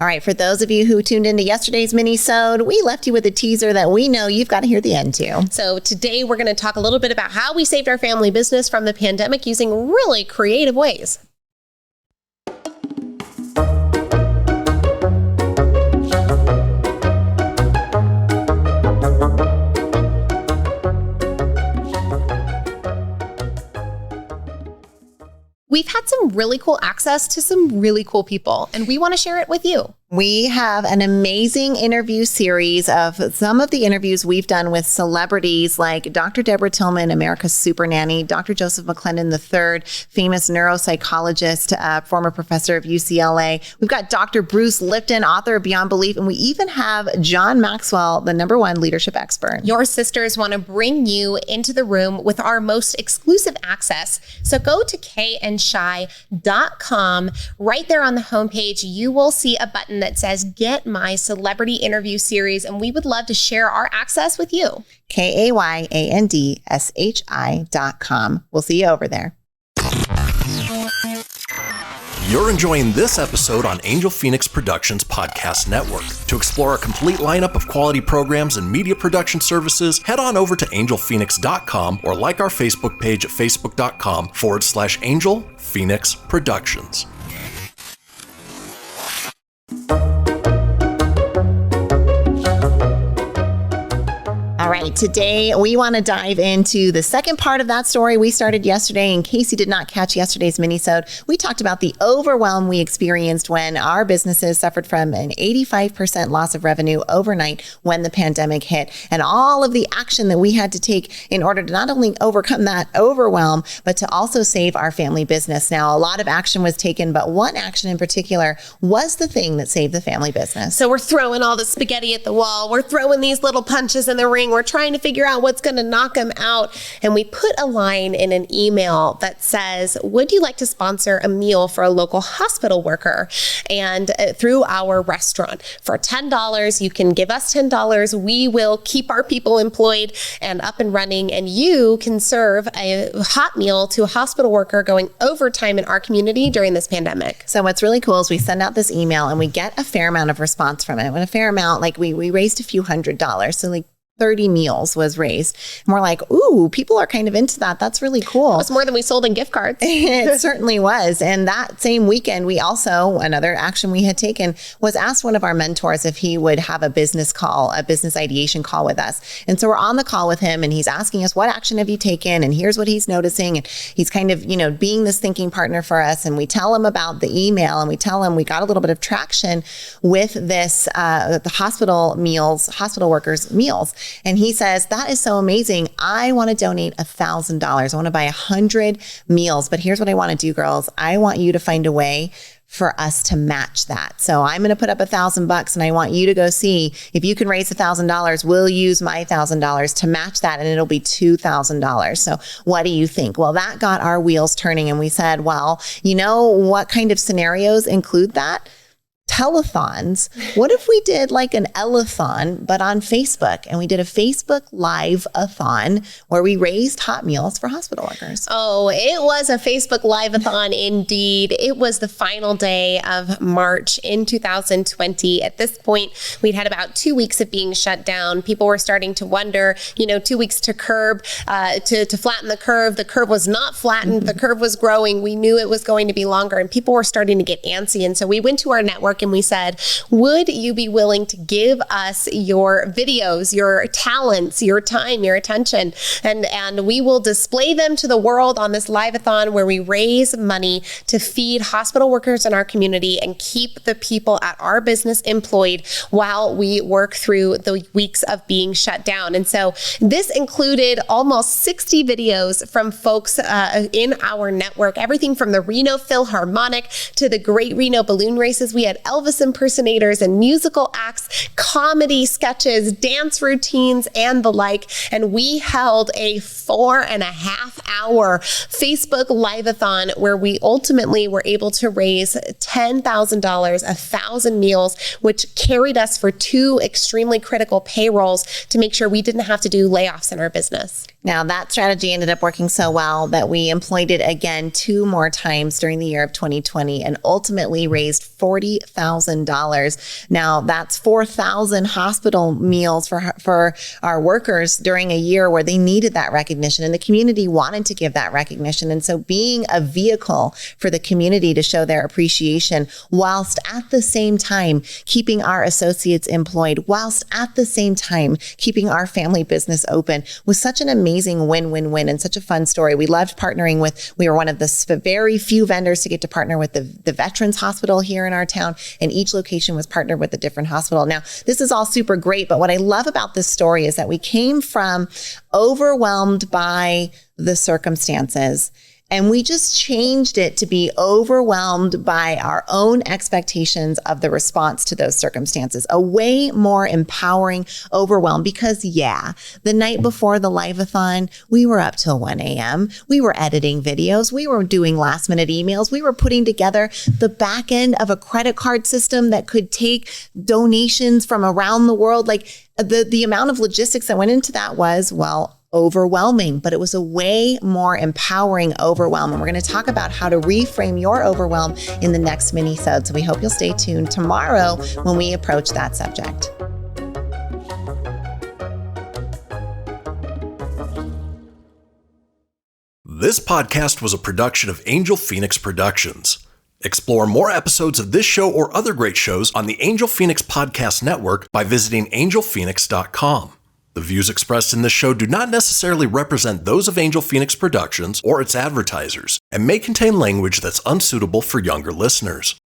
All right, for those of you who tuned into yesterday's minisode, we left you with a teaser that we know you've got to hear the end to. So today we're going to talk a little bit about how we saved our family business from the pandemic using really creative ways. We've had some really cool access to some really cool people, and we want to share it with you. We have an amazing interview series of some of the interviews we've done with celebrities like Dr. Deborah Tillman, America's Super Nanny, Dr. Joseph McClendon III, famous neuropsychologist, former professor of UCLA. We've got Dr. Bruce Lipton, author of Beyond Belief, and we even have John Maxwell, the #1 leadership expert. Your sisters want to bring you into the room with our most exclusive access. So go to kandshy.com. Right there on the homepage, you will see a button that says Get My Celebrity Interview Series, and we would love to share our access with you. KAYANDSHI.com. We'll see you over there. You're enjoying this episode on Angel Phoenix Productions Podcast Network. To explore a complete lineup of quality programs and media production services, head on over to angelphoenix.com or like our Facebook page at facebook.com/Angel Phoenix Productions. All right, today we want to dive into the second part of that story we started yesterday. In case you did not catch yesterday's minisode, we talked about the overwhelm we experienced when our businesses suffered from an 85% loss of revenue overnight when the pandemic hit, and all of the action that we had to take in order to not only overcome that overwhelm, but to also save our family business. Now, a lot of action was taken, but one action in particular was the thing that saved the family business. So we're throwing all the spaghetti at the wall. We're throwing these little punches in the ring. We're trying to figure out what's going to knock them out. And we put a line in an email that says, would you like to sponsor a meal for a local hospital worker? And through our restaurant for $10, you can give us $10. We will keep our people employed and up and running. And you can serve a hot meal to a hospital worker going overtime in our community during this pandemic. So what's really cool is we send out this email and we get a fair amount of response from it. When a fair amount, like we raised a few $100s. So like 30 meals was raised. And we're like, ooh, people are kind of into that. That's really cool. It's more than we sold in gift cards. It certainly was. And that same weekend, we also, another action we had taken was asked one of our mentors if he would have a business call, a business ideation call with us. And so we're on the call with him and he's asking us, what action have you taken? And here's what he's noticing. And he's kind of, being this thinking partner for us. And we tell him about the email and we tell him we got a little bit of traction with this, the hospital workers meals. And he says, that is so amazing. I want to donate $1,000. I want to buy 100 meals. But here's what I want to do, girls. I want you to find a way for us to match that. So I'm going to put up $1,000 and I want you to go see if you can raise $1,000. We'll use my $1,000 to match that and it'll be $2,000. So what do you think? Well, that got our wheels turning and we said, well, what kind of scenarios include that? Telethons. What if we did like an Elathon, but on Facebook, and we did a Facebook Live-a-thon where we raised hot meals for hospital workers? Oh, it was a Facebook Live-a-thon indeed. It was the final day of March in 2020. At this point, we'd had about 2 weeks of being shut down. People were starting to wonder, 2 weeks to to flatten the curve. The curve was not flattened. Mm-hmm. The curve was growing. We knew it was going to be longer and people were starting to get antsy. And so we went to our network and we said, would you be willing to give us your videos, your talents, your time, your attention, and we will display them to the world on this live-a-thon where we raise money to feed hospital workers in our community and keep the people at our business employed while we work through the weeks of being shut down. And so this included almost 60 videos from folks in our network, everything from the Reno Philharmonic to the Great Reno Balloon Races. We had Elvis impersonators and musical acts, comedy sketches, dance routines, and the like. And we held a 4.5-hour Facebook Live-a-thon where we ultimately were able to raise $10,000, 1,000 meals, which carried us for 2 extremely critical payrolls to make sure we didn't have to do layoffs in our business. Now, that strategy ended up working so well that we employed it again 2 more times during the year of 2020 and ultimately raised $40,000. Now, that's 4,000 hospital meals for our workers during a year where they needed that recognition and the community wanted to give that recognition. And so being a vehicle for the community to show their appreciation whilst at the same time keeping our associates employed, whilst at the same time keeping our family business open was such an amazing win-win-win and such a fun story. We loved partnering we were one of the very few vendors to get to partner with the Veterans Hospital here in our town, and each location was partnered with a different hospital. Now, this is all super great, but what I love about this story is that we came from overwhelmed by the circumstances, and we just changed it to be overwhelmed by our own expectations of the response to those circumstances. A way more empowering overwhelm because, the night before the live-a-thon, we were up till 1 a.m. We were editing videos. We were doing last-minute emails. We were putting together the back end of a credit card system that could take donations from around the world. Like the amount of logistics that went into that was, overwhelming, but it was a way more empowering overwhelm. And we're going to talk about how to reframe your overwhelm in the next minisode. So we hope you'll stay tuned tomorrow when we approach that subject. This podcast was a production of Angel Phoenix Productions. Explore more episodes of this show or other great shows on the Angel Phoenix Podcast Network by visiting angelphoenix.com. The views expressed in this show do not necessarily represent those of Angel Phoenix Productions or its advertisers and may contain language that's unsuitable for younger listeners.